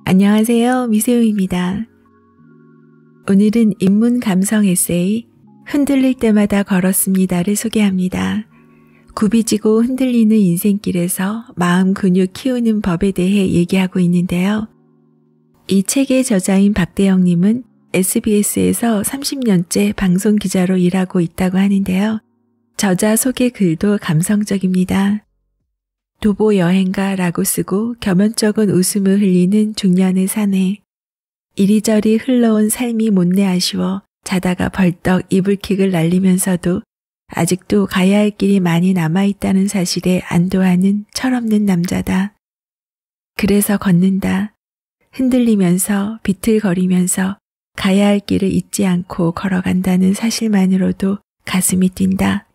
안녕하세요. 미세우입니다. 오늘은 인문 감성 에세이 흔들릴 때마다 걸었습니다를 소개합니다. 굽이지고 흔들리는 인생길에서 마음 근육 키우는 법에 대해 얘기하고 있는데요. 이 책의 저자인 박대영님은 SBS에서 30년째 방송 기자로 일하고 있다고 하는데요. 저자 소개 글도 감성적입니다. 도보 여행가라고 쓰고 겸연쩍은 웃음을 흘리는 중년의 사내. 이리저리 흘러온 삶이 못내 아쉬워 자다가 벌떡 이불킥을 날리면서도 아직도 가야 할 길이 많이 남아있다는 사실에 안도하는 철없는 남자다. 그래서 걷는다. 흔들리면서 비틀거리면서 가야 할 길을 잊지 않고 걸어간다는 사실만으로도 가슴이 뛴다.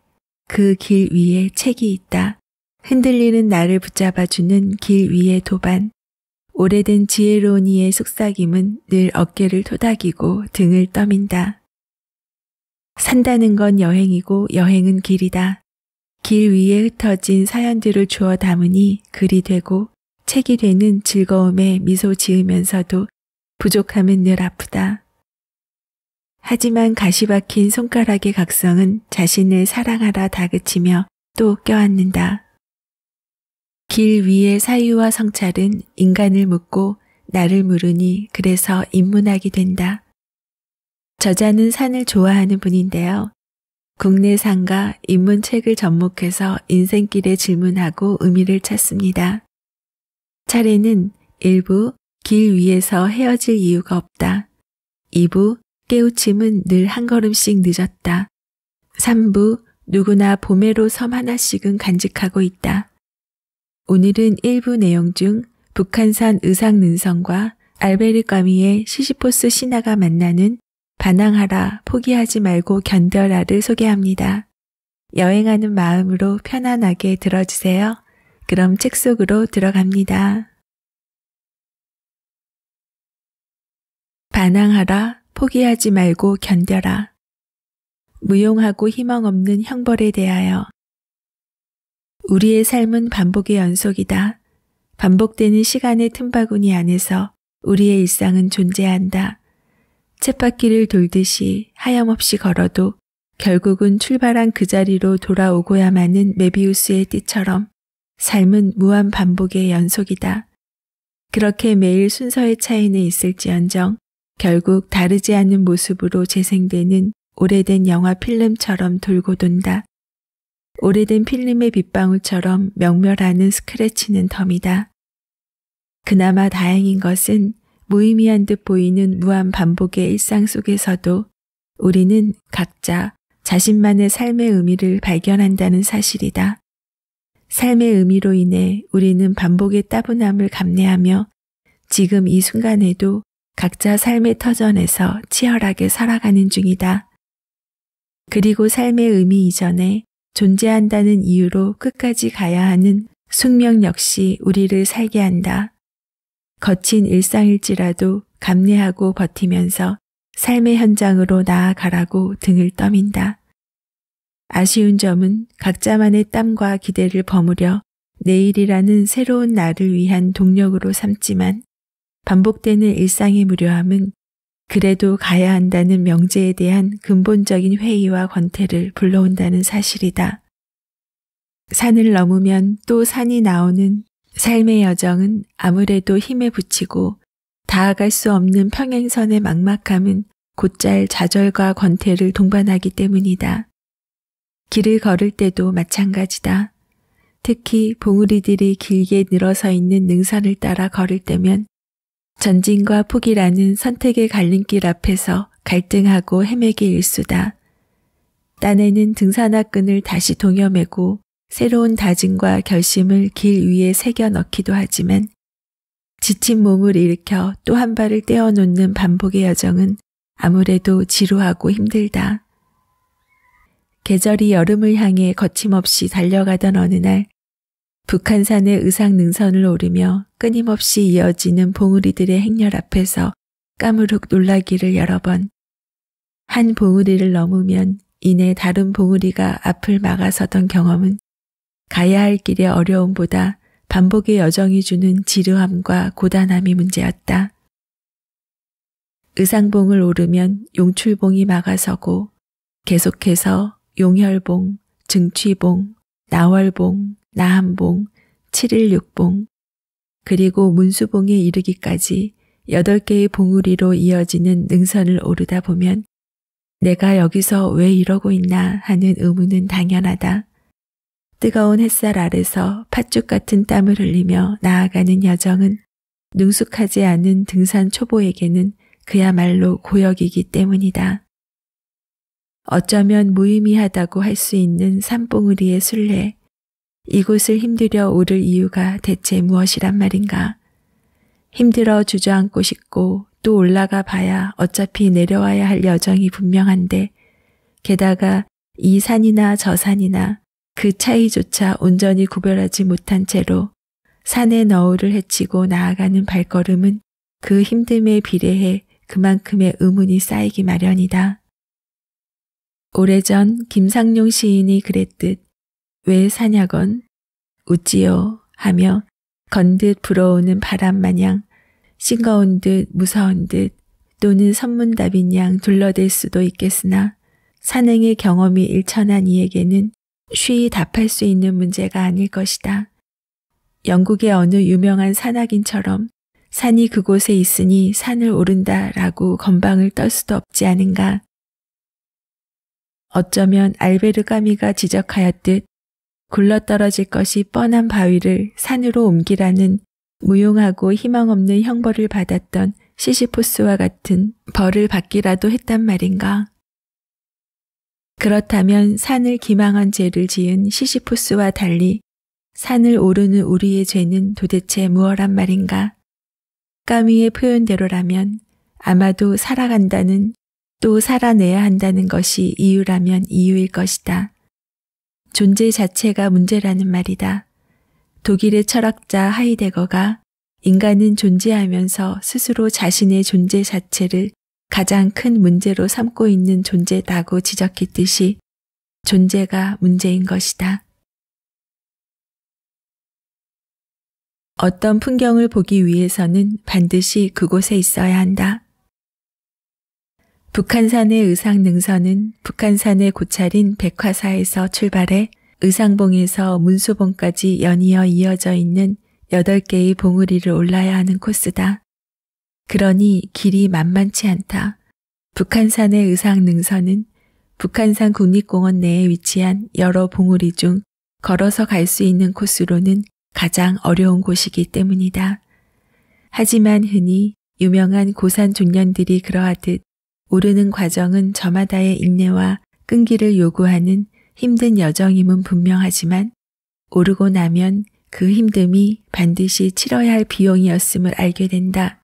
그 길 위에 책이 있다. 흔들리는 나를 붙잡아주는 길 위의 도반. 오래된 지혜로운 이의 속삭임은 늘 어깨를 토닥이고 등을 떠민다. 산다는 건 여행이고 여행은 길이다. 길 위에 흩어진 사연들을 주워 담으니 글이 되고 책이 되는 즐거움에 미소 지으면서도 부족함은 늘 아프다. 하지만 가시 박힌 손가락의 각성은 자신을 사랑하라 다그치며 또 껴안는다. 길 위의 사유와 성찰은 인간을 묻고 나를 물으니 그래서 인문학이 된다. 저자는 산을 좋아하는 분인데요. 국내산과 인문책을 접목해서 인생길에 질문하고 의미를 찾습니다. 차례는 1부 길 위에서 헤어질 이유가 없다. 2부 깨우침은 늘 한 걸음씩 늦었다. 3부 누구나 봄에로 섬 하나씩은 간직하고 있다. 오늘은 1부 내용 중 북한산 의상능선과 알베르 까미의 시시포스 신화가 만나는 반항하라, 포기하지 말고 견뎌라를 소개합니다. 여행하는 마음으로 편안하게 들어주세요. 그럼 책 속으로 들어갑니다. 반항하라, 포기하지 말고 견뎌라. 무용하고 희망 없는 형벌에 대하여. 우리의 삶은 반복의 연속이다. 반복되는 시간의 틈바구니 안에서 우리의 일상은 존재한다. 쳇바퀴를 돌듯이 하염없이 걸어도 결국은 출발한 그 자리로 돌아오고야마는 메비우스의 띠처럼 삶은 무한 반복의 연속이다. 그렇게 매일 순서의 차이는 있을지언정 결국 다르지 않는 모습으로 재생되는 오래된 영화 필름처럼 돌고 돈다. 오래된 필름의 빗방울처럼 명멸하는 스크래치는 덤이다. 그나마 다행인 것은 무의미한 듯 보이는 무한 반복의 일상 속에서도 우리는 각자 자신만의 삶의 의미를 발견한다는 사실이다. 삶의 의미로 인해 우리는 반복의 따분함을 감내하며 지금 이 순간에도 각자 삶의 터전에서 치열하게 살아가는 중이다. 그리고 삶의 의미 이전에 존재한다는 이유로 끝까지 가야 하는 숙명 역시 우리를 살게 한다. 거친 일상일지라도 감내하고 버티면서 삶의 현장으로 나아가라고 등을 떠민다. 아쉬운 점은 각자만의 땀과 기대를 버무려 내일이라는 새로운 날을 위한 동력으로 삼지만 반복되는 일상의 무료함은 그래도 가야 한다는 명제에 대한 근본적인 회의와 권태를 불러온다는 사실이다. 산을 넘으면 또 산이 나오는 삶의 여정은 아무래도 힘에 부치고 닿아갈 수 없는 평행선의 막막함은 곧잘 좌절과 권태를 동반하기 때문이다. 길을 걸을 때도 마찬가지다. 특히 봉우리들이 길게 늘어서 있는 능선을 따라 걸을 때면 전진과 포기라는 선택의 갈림길 앞에서 갈등하고 헤매기 일쑤다. 딴에는 등산화끈을 다시 동여매고 새로운 다짐과 결심을 길 위에 새겨 넣기도 하지만 지친 몸을 일으켜 또 한 발을 떼어놓는 반복의 여정은 아무래도 지루하고 힘들다. 계절이 여름을 향해 거침없이 달려가던 어느 날 북한산의 의상능선을 오르며 끊임없이 이어지는 봉우리들의 행렬 앞에서 까무룩 놀라기를 여러 번. 한 봉우리를 넘으면 이내 다른 봉우리가 앞을 막아서던 경험은 가야 할 길의 어려움보다 반복의 여정이 주는 지루함과 고단함이 문제였다. 의상봉을 오르면 용출봉이 막아서고 계속해서 용혈봉, 증취봉, 나월봉, 나한봉, 716봉, 그리고 문수봉에 이르기까지 8개의 봉우리로 이어지는 능선을 오르다 보면 내가 여기서 왜 이러고 있나 하는 의문은 당연하다. 뜨거운 햇살 아래서 팥죽 같은 땀을 흘리며 나아가는 여정은 능숙하지 않은 등산 초보에게는 그야말로 고역이기 때문이다. 어쩌면 무의미하다고 할 수 있는 산봉우리의 순례, 이곳을 힘들여 오를 이유가 대체 무엇이란 말인가? 힘들어 주저앉고 싶고 또 올라가 봐야 어차피 내려와야 할 여정이 분명한데 게다가 이 산이나 저 산이나 그 차이조차 온전히 구별하지 못한 채로 산의 너울을 헤치고 나아가는 발걸음은 그 힘듦에 비례해 그만큼의 의문이 쌓이기 마련이다. 오래전 김상용 시인이 그랬듯 왜 사냐건 웃지요 하며 건듯 불어오는 바람 마냥 싱거운 듯 무서운 듯 또는 선문답인 양 둘러댈 수도 있겠으나 산행의 경험이 일천한 이에게는 쉬이 답할 수 있는 문제가 아닐 것이다. 영국의 어느 유명한 산악인처럼 산이 그곳에 있으니 산을 오른다라고 건방을 떨 수도 없지 않은가. 어쩌면 알베르 까미가 지적하였듯 굴러떨어질 것이 뻔한 바위를 산으로 옮기라는 무용하고 희망 없는 형벌을 받았던 시시포스와 같은 벌을 받기라도 했단 말인가. 그렇다면 산을 기망한 죄를 지은 시시포스와 달리 산을 오르는 우리의 죄는 도대체 무엇란 말인가. 까미의 표현대로라면 아마도 살아간다는 또 살아내야 한다는 것이 이유라면 이유일 것이다. 존재 자체가 문제라는 말이다. 독일의 철학자 하이데거가 인간은 존재하면서 스스로 자신의 존재 자체를 가장 큰 문제로 삼고 있는 존재다고 지적했듯이 존재가 문제인 것이다. 어떤 풍경을 보기 위해서는 반드시 그곳에 있어야 한다. 북한산의 의상능선은 북한산의 고찰인 백화사에서 출발해 의상봉에서 문수봉까지 연이어 이어져 있는 8개의 봉우리를 올라야 하는 코스다. 그러니 길이 만만치 않다. 북한산의 의상능선은 북한산 국립공원 내에 위치한 여러 봉우리 중 걸어서 갈 수 있는 코스로는 가장 어려운 곳이기 때문이다. 하지만 흔히 유명한 고산 종년들이 그러하듯 오르는 과정은 저마다의 인내와 끈기를 요구하는 힘든 여정임은 분명하지만 오르고 나면 그 힘듦이 반드시 치러야 할 비용이었음을 알게 된다.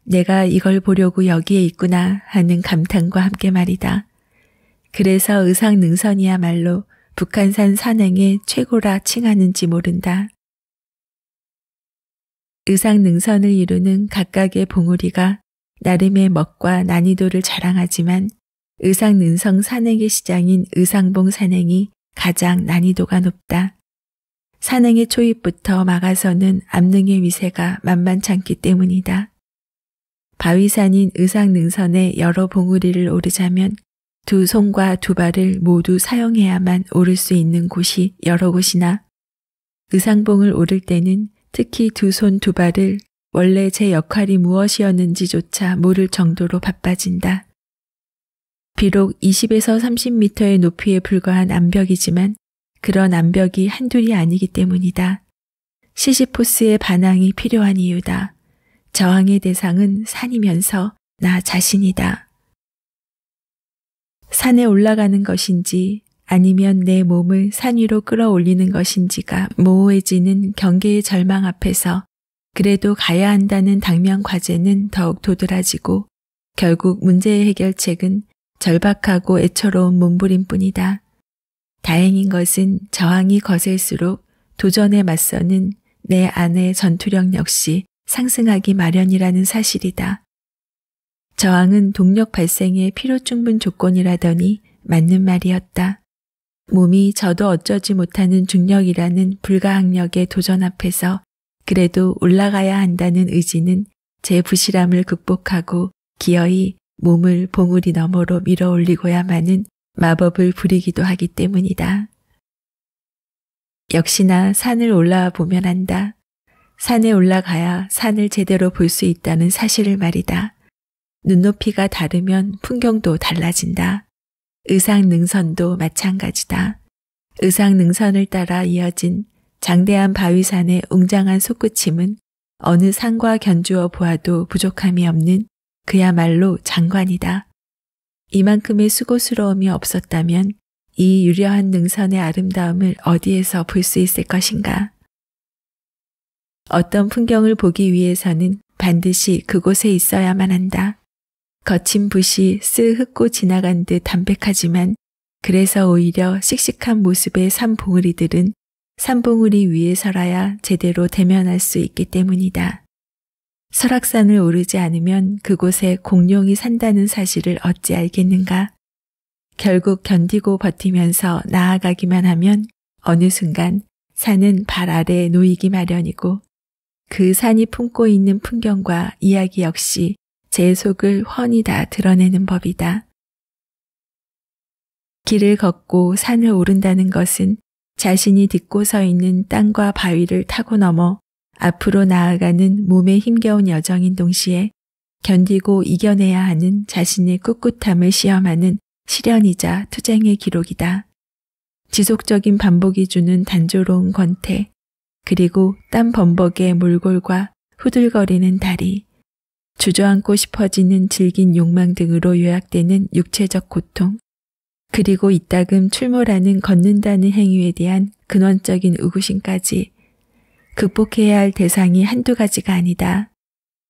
내가 이걸 보려고 여기에 있구나 하는 감탄과 함께 말이다. 그래서 의상능선이야말로 북한산 산행의 최고라 칭하는지 모른다. 의상능선을 이루는 각각의 봉우리가 나름의 멋과 난이도를 자랑하지만 의상능선 산행의 시장인 의상봉 산행이 가장 난이도가 높다. 산행의 초입부터 막아서는 암릉의 위세가 만만찮기 때문이다. 바위산인 의상능선의 여러 봉우리를 오르자면 두 손과 두 발을 모두 사용해야만 오를 수 있는 곳이 여러 곳이나 의상봉을 오를 때는 특히 두 손 두 발을 원래 제 역할이 무엇이었는지조차 모를 정도로 바빠진다. 비록 20에서 30m의 높이에 불과한 암벽이지만 그런 암벽이 한둘이 아니기 때문이다. 시시포스의 반항이 필요한 이유다. 저항의 대상은 산이면서 나 자신이다. 산에 올라가는 것인지 아니면 내 몸을 산 위로 끌어올리는 것인지가 모호해지는 경계의 절망 앞에서 그래도 가야 한다는 당면 과제는 더욱 도드라지고 결국 문제의 해결책은 절박하고 애처로운 몸부림뿐이다. 다행인 것은 저항이 거셀수록 도전에 맞서는 내 안의 전투력 역시 상승하기 마련이라는 사실이다. 저항은 동력 발생의 필요 충분 조건이라더니 맞는 말이었다. 몸이 저도 어쩌지 못하는 중력이라는 불가항력의 도전 앞에서 그래도 올라가야 한다는 의지는 제 부실함을 극복하고 기어이 몸을 봉우리 너머로 밀어 올리고야만은 마법을 부리기도 하기 때문이다. 역시나 산을 올라와 보면 안다. 산에 올라가야 산을 제대로 볼 수 있다는 사실을 말이다. 눈높이가 다르면 풍경도 달라진다. 의상능선도 마찬가지다. 의상능선을 따라 이어진 장대한 바위산의 웅장한 솟구침은 어느 산과 견주어 보아도 부족함이 없는 그야말로 장관이다. 이만큼의 수고스러움이 없었다면 이 유려한 능선의 아름다움을 어디에서 볼 수 있을 것인가? 어떤 풍경을 보기 위해서는 반드시 그곳에 있어야만 한다. 거친 붓이 쓱 훑고 지나간 듯 담백하지만 그래서 오히려 씩씩한 모습의 산봉우리들은 산봉우리 위에 서라야 제대로 대면할 수 있기 때문이다. 설악산을 오르지 않으면 그곳에 공룡이 산다는 사실을 어찌 알겠는가? 결국 견디고 버티면서 나아가기만 하면 어느 순간 산은 발 아래에 놓이기 마련이고 그 산이 품고 있는 풍경과 이야기 역시 제 속을 훤히 다 드러내는 법이다. 길을 걷고 산을 오른다는 것은 자신이 딛고 서 있는 땅과 바위를 타고 넘어 앞으로 나아가는 몸에 힘겨운 여정인 동시에 견디고 이겨내야 하는 자신의 꿋꿋함을 시험하는 시련이자 투쟁의 기록이다. 지속적인 반복이 주는 단조로운 권태, 그리고 땀 범벅의 몰골과 후들거리는 다리, 주저앉고 싶어지는 질긴 욕망 등으로 요약되는 육체적 고통, 그리고 이따금 출몰하는 걷는다는 행위에 대한 근원적인 의구심까지 극복해야 할 대상이 한두 가지가 아니다.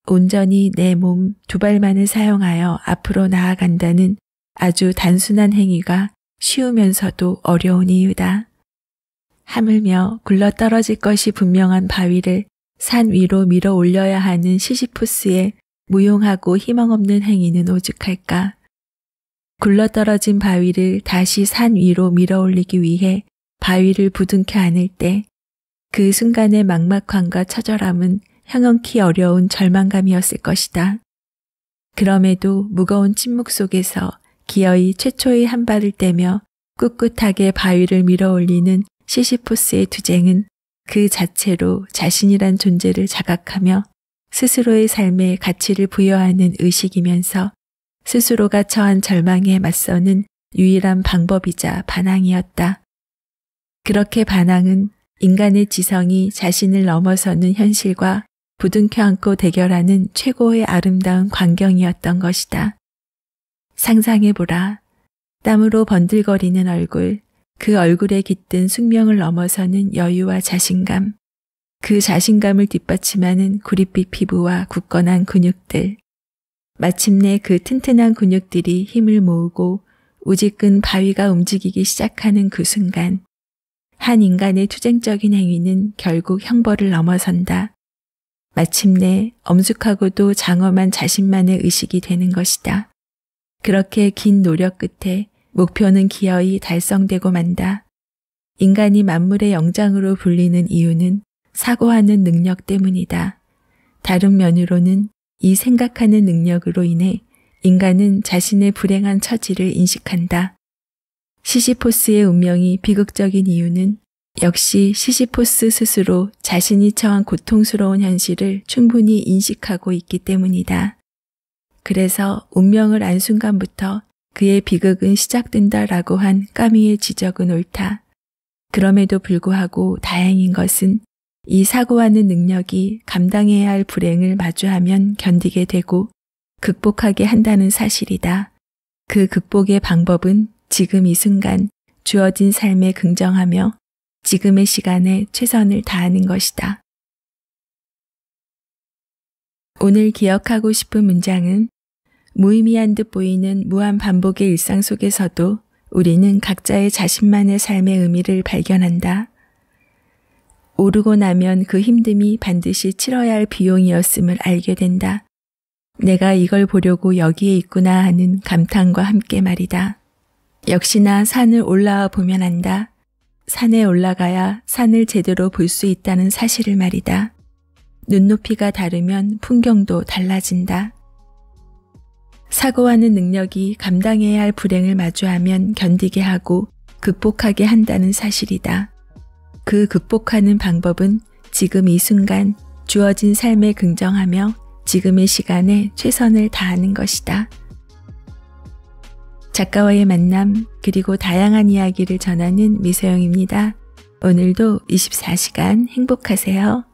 온전히 내 몸 두 발만을 사용하여 앞으로 나아간다는 아주 단순한 행위가 쉬우면서도 어려운 이유다. 하물며 굴러떨어질 것이 분명한 바위를 산 위로 밀어 올려야 하는 시시푸스의 무용하고 희망 없는 행위는 오죽할까. 굴러떨어진 바위를 다시 산 위로 밀어 올리기 위해 바위를 부둥켜 안을 때 그 순간의 막막함과 처절함은 형언키 어려운 절망감이었을 것이다. 그럼에도 무거운 침묵 속에서 기어이 최초의 한 발을 떼며 꿋꿋하게 바위를 밀어 올리는 시시푸스의 투쟁은 그 자체로 자신이란 존재를 자각하며 스스로의 삶에 가치를 부여하는 의식이면서 스스로가 처한 절망에 맞서는 유일한 방법이자 반항이었다. 그렇게 반항은 인간의 지성이 자신을 넘어서는 현실과 부둥켜 안고 대결하는 최고의 아름다운 광경이었던 것이다. 상상해보라. 땀으로 번들거리는 얼굴, 그 얼굴에 깃든 숙명을 넘어서는 여유와 자신감, 그 자신감을 뒷받침하는 구릿빛 피부와 굳건한 근육들, 마침내 그 튼튼한 근육들이 힘을 모으고 우직근 바위가 움직이기 시작하는 그 순간, 한 인간의 투쟁적인 행위는 결국 형벌을 넘어선다. 마침내 엄숙하고도 장엄한 자신만의 의식이 되는 것이다. 그렇게 긴 노력 끝에 목표는 기어이 달성되고 만다. 인간이 만물의 영장으로 불리는 이유는 사고하는 능력 때문이다. 다른 면으로는 이 생각하는 능력으로 인해 인간은 자신의 불행한 처지를 인식한다. 시시포스의 운명이 비극적인 이유는 역시 시시포스 스스로 자신이 처한 고통스러운 현실을 충분히 인식하고 있기 때문이다. 그래서 운명을 안 순간부터 그의 비극은 시작된다라고 한 까미의 지적은 옳다. 그럼에도 불구하고 다행인 것은 이 사고하는 능력이 감당해야 할 불행을 마주하면 견디게 되고 극복하게 한다는 사실이다. 그 극복의 방법은 지금 이 순간 주어진 삶에 긍정하며 지금의 시간에 최선을 다하는 것이다. 오늘 기억하고 싶은 문장은 무의미한 듯 보이는 무한 반복의 일상 속에서도 우리는 각자의 자신만의 삶의 의미를 발견한다. 오르고 나면 그 힘듦이 반드시 치러야 할 비용이었음을 알게 된다. 내가 이걸 보려고 여기에 있구나 하는 감탄과 함께 말이다. 역시나 산을 올라와 보면 안다. 산에 올라가야 산을 제대로 볼 수 있다는 사실을 말이다. 눈높이가 다르면 풍경도 달라진다. 사고하는 능력이 감당해야 할 불행을 마주하면 견디게 하고 극복하게 한다는 사실이다. 그 극복하는 방법은 지금 이 순간 주어진 삶에 긍정하며 지금의 시간에 최선을 다하는 것이다. 작가와의 만남 그리고 다양한 이야기를 전하는 미소영입니다. 오늘도 24시간 행복하세요.